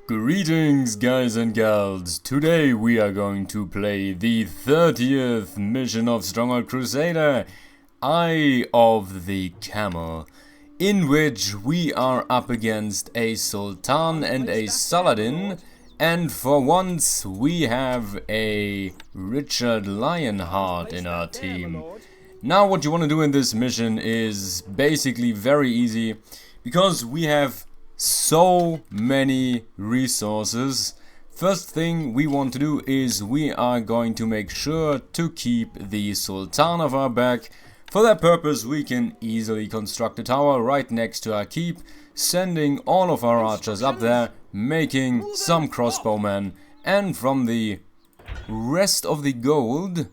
Greetings guys and gals, today we are going to play the 30th mission of Stronghold Crusader, Eye of the Camel, in which we are up against a Sultan and a Saladin, and for once we have a Richard Lionheart in our team. Now what you want to do in this mission is basically very easy, because we have so many resources. First thing we want to do is we are going to make sure to keep the Sultan of our back. For that purpose we can easily construct a tower right next to our keep, sending all of our archers up there, making some crossbowmen, and from the rest of the gold,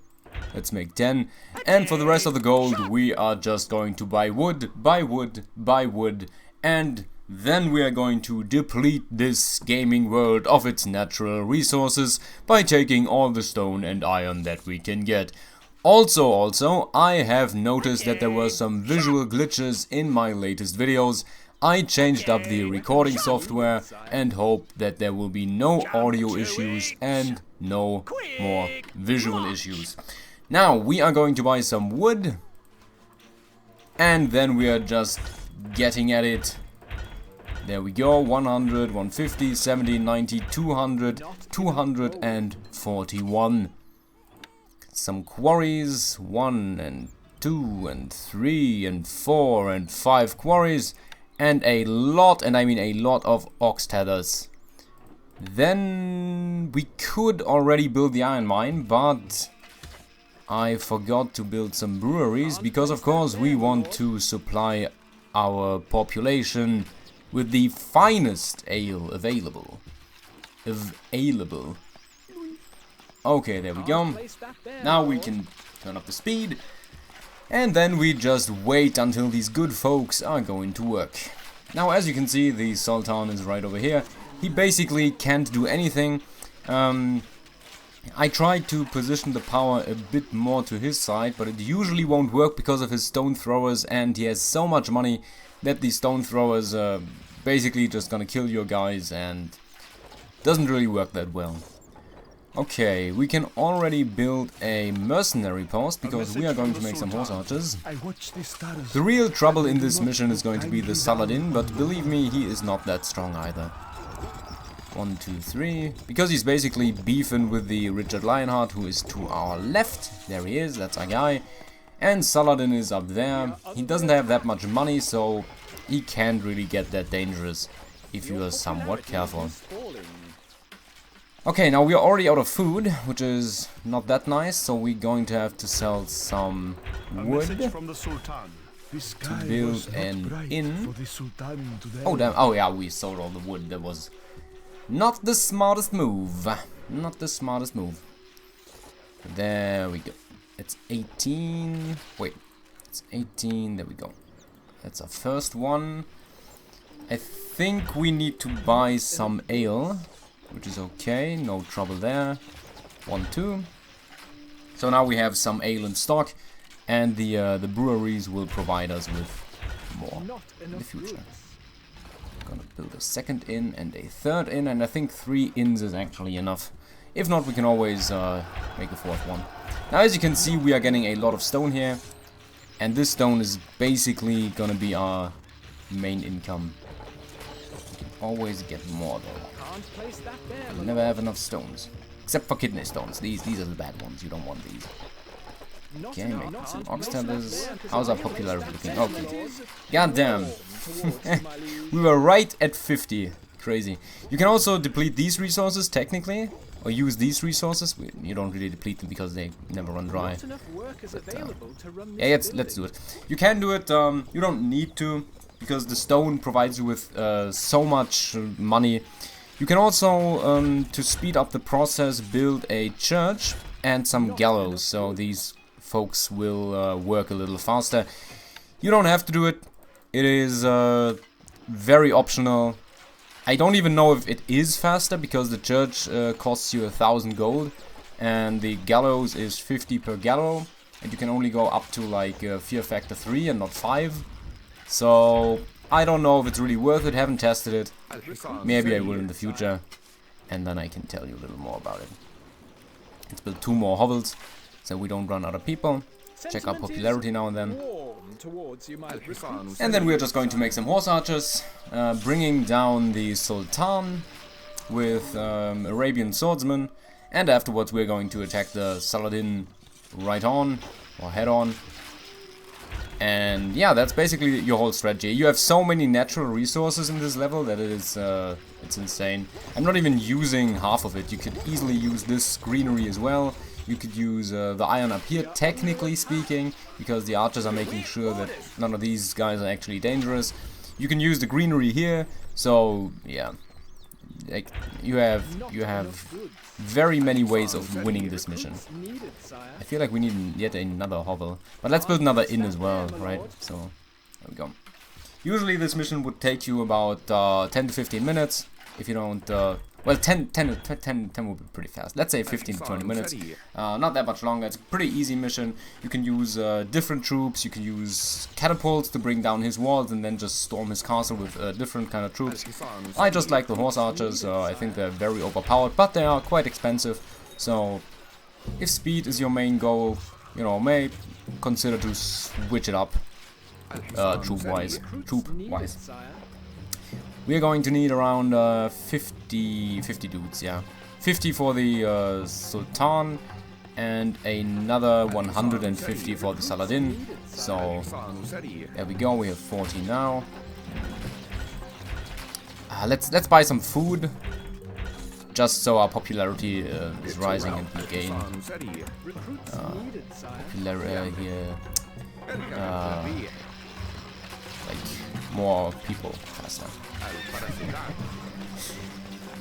let's make 10, and for the rest of the gold we are just going to buy wood, and then we are going to deplete this gaming world of its natural resources by taking all the stone and iron that we can get. Also, I have noticed that there were some visual glitches in my latest videos. I changed up the recording software and hope that there will be no audio issues and no more visual issues. Now we are going to buy some wood, and then we are just getting at it. There we go, 100, 150, 70, 90, 200, 241. Some quarries, 1 and 2 and 3 and 4 and 5 quarries, and a lot, and I mean a lot of ox tethers. Then we could already build the iron mine, but I forgot to build some breweries, because of course we want to supply our population with the finest ale available. Okay, there we go. Now we can turn up the speed, and then we just wait until these good folks are going to work. Now, as you can see, the Sultan is right over here. He basically can't do anything. I tried to position the power a bit more to his side, but it usually won't work because of his stone throwers, and he has so much money that the stone throwers are basically just gonna kill your guys, and doesn't really work that well. Okay, we can already build a mercenary post, because we are going to make some horse archers. The real trouble in this mission is going to be the Saladin, but believe me, he is not that strong either. 1, 2, 3, because he's basically beefing with the Richard Lionheart, who is to our left. There he is, that's our guy. And Saladin is up there. He doesn't have that much money, so he can't really get that dangerous if you are somewhat careful. Okay, now we are already out of food, which is not that nice, so we're going to have to sell some wood to build an inn. Oh damn, oh yeah, we sold all the wood. That was not the smartest move. Not the smartest move. There we go. It's 18. Wait, it's 18. There we go. That's our first one. I think we need to buy some ale, which is okay. No trouble there. 1, 2. So now we have some ale in stock, and the breweries will provide us with more in the future. I'm gonna build a second inn and a third inn, and I think 3 inns is actually enough. If not, we can always make a 4th one. Now, as you can see, we are getting a lot of stone here, and this stone is basically gonna be our main income. We can always get more though. We'll never have enough stones, except for kidney stones. These are the bad ones. You don't want these. Okay, making some ox tethers. How's our popularity looking? Okay. Goddamn. We were right at 50. Crazy. You can also deplete these resources technically, or use these resources. You don't really deplete them because they never run dry. But, yeah, let's do it. You can do it. You don't need to, because the stone provides you with so much money. You can also, to speed up the process, build a church and some gallows, so these folks will work a little faster. You don't have to do it. It is very optional. I don't even know if it is faster, because the church costs you 1,000 gold, and the gallows is 50 per gallow, and you can only go up to like fear factor 3 and not 5. So I don't know if it's really worth it, haven't tested it. Maybe I will in the future, and then I can tell you a little more about it. Let's build 2 more hovels, so we don't run out of people. Check our popularity now and then. And then we're just going to make some horse archers, bringing down the Sultan with Arabian swordsmen, and afterwards we're going to attack the Saladin right on, or head on. And yeah, that's basically your whole strategy. You have so many natural resources in this level that it is it's insane. I'm not even using half of it. You could easily use this greenery as well. You could use the iron up here, technically speaking, because the archers are making sure that none of these guys are actually dangerous. You can use the greenery here, so yeah, like you have very many ways of winning this mission. I feel like we need yet another hovel, but let's build another inn as well, right? So there we go. Usually this mission would take you about 10 to 15 minutes if you don't. Well, 10 would be pretty fast. Let's say 15 to 20 minutes. Not that much longer. It's a pretty easy mission. You can use different troops. You can use catapults to bring down his walls and then just storm his castle with different kind of troops. I just like the horse archers. I think they're very overpowered, but they are quite expensive. So if speed is your main goal, you know, may consider to switch it up troop-wise. We're going to need around 50 dudes, yeah. 50 for the Sultan and another 150 for the Saladin. So there we go, we have 40 now. Let's buy some food, just so our popularity is rising and we gain popularity here. Like more people faster.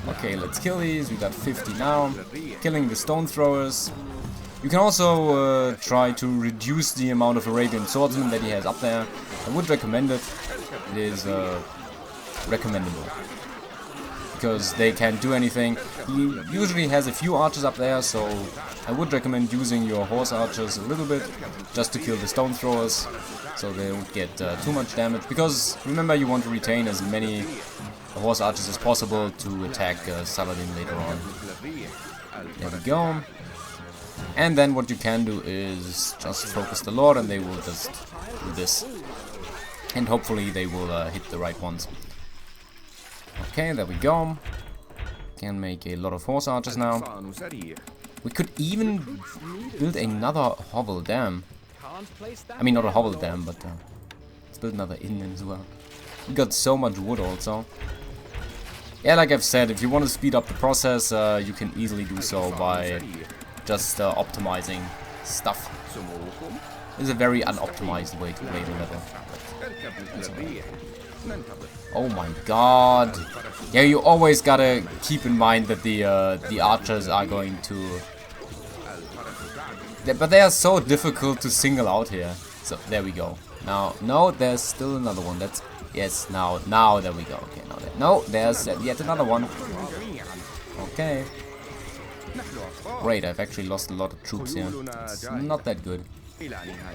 Okay, let's kill these. We got 50 now. Killing the stone throwers. You can also try to reduce the amount of Arabian swordsmen that he has up there. I would recommend it. It is recommendable, because they can't do anything. He usually has a few archers up there, so I would recommend using your horse archers a little bit just to kill the stone throwers, so they don't get too much damage. Because remember, you want to retain as many horse archers as possible to attack Saladin later on. There we go. And then what you can do is just focus the Lord, and they will just do this. And hopefully they will hit the right ones. Okay, there we go. Can make a lot of horse archers now. We could even build another hovel dam. I mean, not a hovel dam, but let's build another inn as well. We got so much wood also. Yeah, like I've said, if you want to speed up the process, you can easily do so by just optimizing stuff. It's a very unoptimized way to play the level. Oh my god. Yeah, you always gotta keep in mind that the archers are going to... But they are so difficult to single out here. So, there we go. Now, no, there's still another one. That's... Yes, now, there we go. Okay, now that... No, there's yet another one. Okay. Great, I've actually lost a lot of troops here. It's not that good.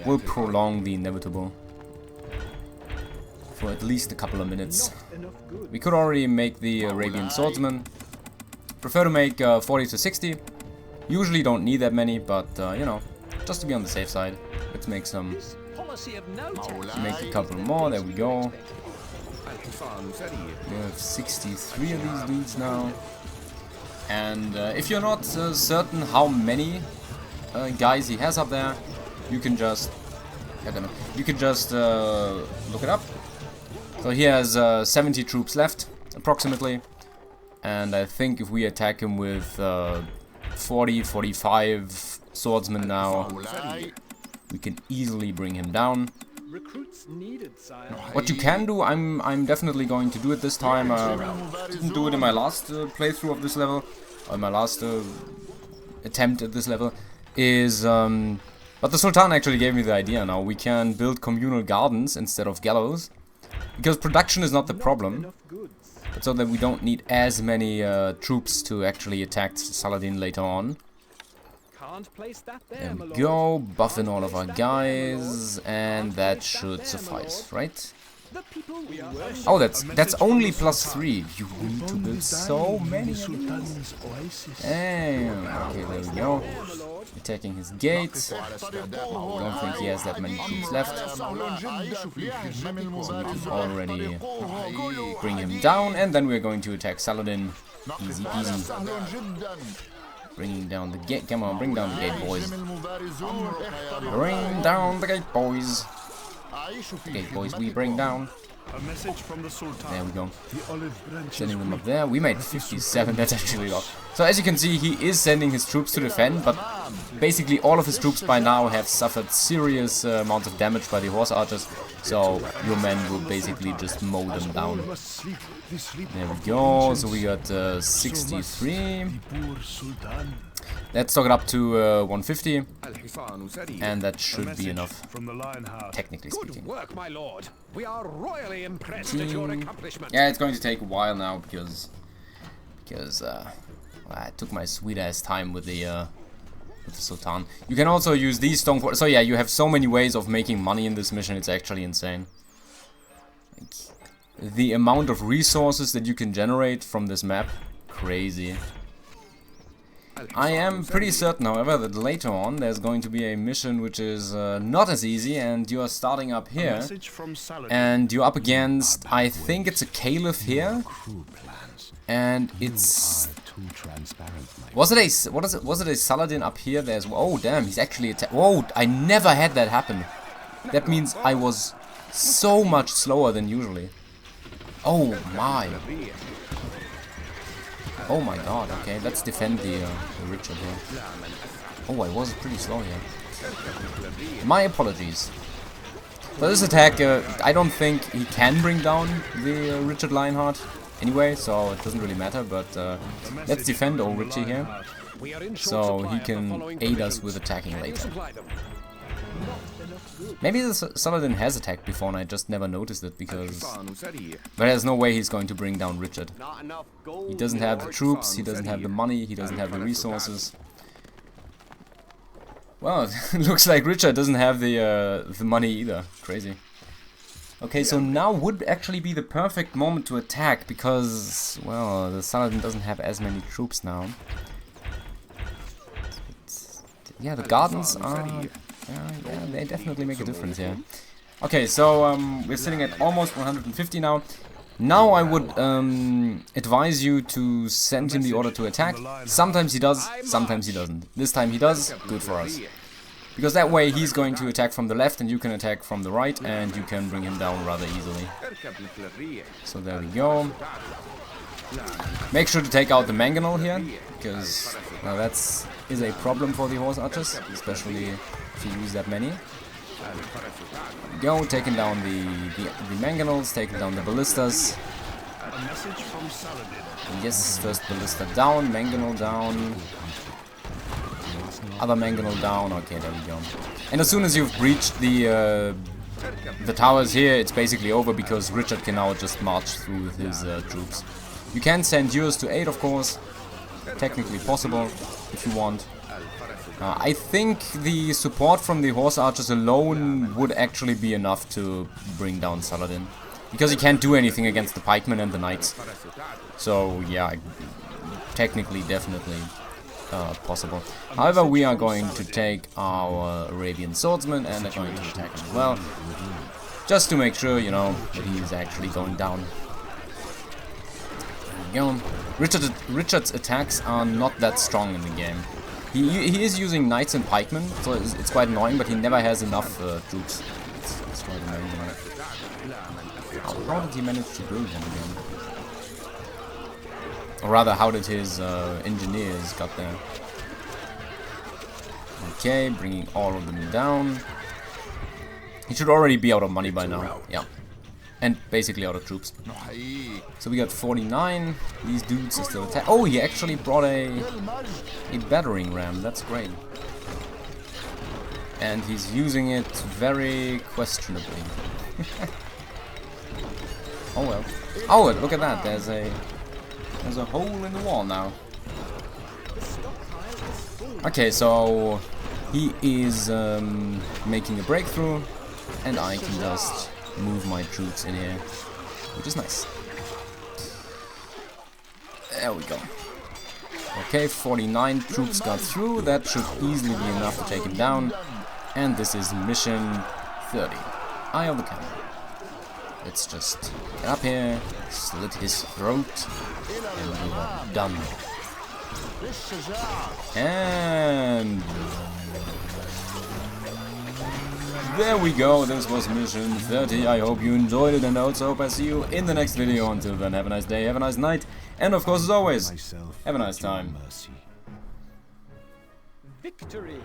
We'll prolong the inevitable for at least a couple of minutes. We could already make the Arabian swordsman. Prefer to make 40 to 60. Usually don't need that many, but you know, just to be on the safe side. Let's make some. Make a couple more. There we go. We have 63 of these dudes now. And if you're not certain how many guys he has up there, you can just look it up. So he has 70 troops left, approximately, and I think if we attack him with 40, 45 swordsmen now, we can easily bring him down. What you can do, I'm definitely going to do it this time. Didn't do it in my last playthrough of this level, or my last attempt at this level, is but the Sultan actually gave me the idea now. We can build communal gardens instead of gallows, because production is not the problem, but so that we don't need as many troops to actually attack Saladin later on. There we go, buffing all of our guys, and that should suffice, right? Oh, that's only +3. You need to build so many of these. And, okay, there we go. Attacking his gate. Don't think he has that many troops left. So we can already bring him down. And then we're going to attack Saladin. Easy peasy. Bringing down the gate. Come on, bring down the gate, boys. Bring down the gate, boys. Okay, boys, we bring down. A message from the Sultan. There we go. Sending them up there. We made 57. That's actually a lot. So as you can see, he is sending his troops to defend, but basically all of his troops by now have suffered serious amounts of damage by the horse archers. So your men will basically just mow them down. There we go. So we got 63. Let's stock it up to 150, and that should be enough, technically speaking. Work, my lord. We are royally impressed at your accomplishment. Yeah, it's going to take a while now because I took my sweet ass time with the Sultan. You can also use these stone forts. So yeah, you have so many ways of making money in this mission. It's actually insane. Like, the amount of resources that you can generate from this map, crazy. I am pretty certain, however, that later on there's going to be a mission which is not as easy, and you are starting up here, and you're up against, I think it's a Caliph here, and it's... Was it a Saladin up here? There's... Oh damn, he's actually attacked. Whoa, I never had that happen. That means I was so much slower than usually. Oh my. Oh my god, okay, let's defend the Richard here. Oh, I was pretty slow here. My apologies. For this attack, I don't think he can bring down the Richard Lionheart anyway, so it doesn't really matter, but let's defend old Richie here, so he can aid us with attacking later. Maybe the Saladin has attacked before and I just never noticed it because... But there's no way he's going to bring down Richard. He doesn't have the troops, he doesn't have the money, he doesn't have the resources. Well, it looks like Richard doesn't have the money either. Crazy. Okay, so now would actually be the perfect moment to attack because, well, the Saladin doesn't have as many troops now. Yeah, the gardens are... yeah, they definitely make a difference here. Okay, so we're sitting at almost 150 now. Now I would advise you to send him the order to attack. Sometimes he does, sometimes he doesn't. This time he does, good for us. Because that way he's going to attack from the left and you can attack from the right and you can bring him down rather easily. So there we go. Make sure to take out the mangonel here, because that is a problem for the horse archers, especially if you use that many. Go, taking down the mangonels, taking down the ballistas. Yes, first ballista down, mangonel down. Other mangonel down, okay, there we go. And as soon as you've breached the towers here, it's basically over because Richard can now just march through with his troops. You can send yours to aid, of course. Technically possible, if you want. I think the support from the horse archers alone would actually be enough to bring down Saladin. Because he can't do anything against the pikemen and the knights. So, yeah, technically, definitely possible. However, we are going to take our Arabian swordsman and are going to attack him as well. Just to make sure, you know, that he is actually going down. Richard's attacks are not that strong in the game. He is using knights and pikemen, so it's quite annoying, but he never has enough troops. It's quite annoying. How did he manage to build them again? Or rather, how did his engineers got there? Okay, bringing all of them down. He should already be out of money by now. Yeah. And basically out of troops. So we got 49. These dudes are still attacking. Oh, he actually brought a battering ram. That's great. And he's using it very questionably. Oh well. Oh, look at that. There's a hole in the wall now. Okay, so he is making a breakthrough, and I can just move my troops in here, which is nice. There we go. Okay, 49 troops got through. That should easily be enough to take him down. And this is mission 30. Eye of the Camel. Let's just get up here, slit his throat, and we are done. And there we go, this was mission 30. I hope you enjoyed it, and I also hope I see you in the next video. Until then, have a nice day, have a nice night, and of course, as always, have a nice time. Victory!